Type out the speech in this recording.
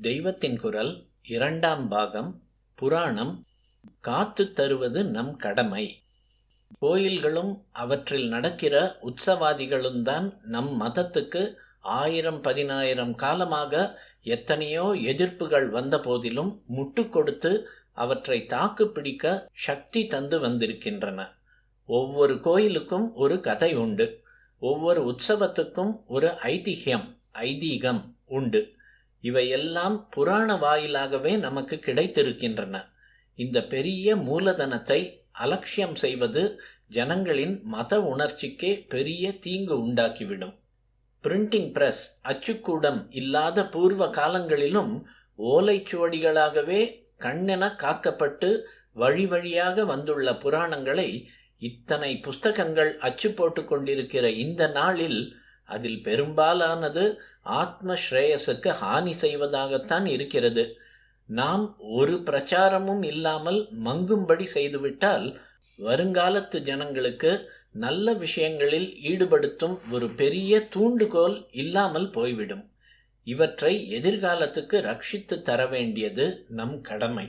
தெய்வத்தின் குரல் 2ஆம் பாகம். புராணம். காத்து தருவது நம் கடமை. கோயில்களும் அவற்றில் நடக்கிற உற்சவாதிகளும்தான் நம் மதத்துக்கு 1000-10000 காலமாக எத்தனையோ எதிர்ப்புகள் வந்த போதிலும் முட்டு கொடுத்து அவற்றை தாக்கு பிடிக்க சக்தி தந்து வந்திருக்கின்றன. ஒவ்வொரு கோயிலுக்கும் ஒரு கதை உண்டு. ஒவ்வொரு உற்சவத்துக்கும் ஒரு ஐதீகம் உண்டு. இவையெல்லாம் புராண வாயிலாகவே நமக்கு கிடைத்திருக்கின்றன. இந்த பெரிய மூலதனத்தை அலட்சியம் செய்வது ஜனங்களின் மத உணர்ச்சிக்கே பெரிய தீங்கு உண்டாக்கிவிடும். பிரிண்டிங் பிரஸ், அச்சுக்கூடம் இல்லாத பூர்வ காலங்களிலும் ஓலைச்சுவடிகளாகவே கண்ணென காக்கப்பட்டு வழி வழியாக வந்துள்ள புராணங்களை இத்தனை புஸ்தகங்கள் அச்சு போட்டு கொண்டிருக்கிற இந்த நாளில் அதில் பெரும்பாலானது ஆத்ம ஸ்ரேயஸுக்கு ஹானி செய்வதாகத்தான் இருக்கிறது. நாம் ஒரு பிரச்சாரமும் இல்லாமல் மங்கும்படி செய்துவிட்டால் வருங்காலத்து ஜனங்களுக்கு நல்ல விஷயங்களில் ஈடுபடுத்தும் ஒரு பெரிய தூண்டுகோல் இல்லாமல் போய்விடும். இவற்றை எதிர்காலத்துக்கு ரட்சித்து தர வேண்டியது நம் கடமை.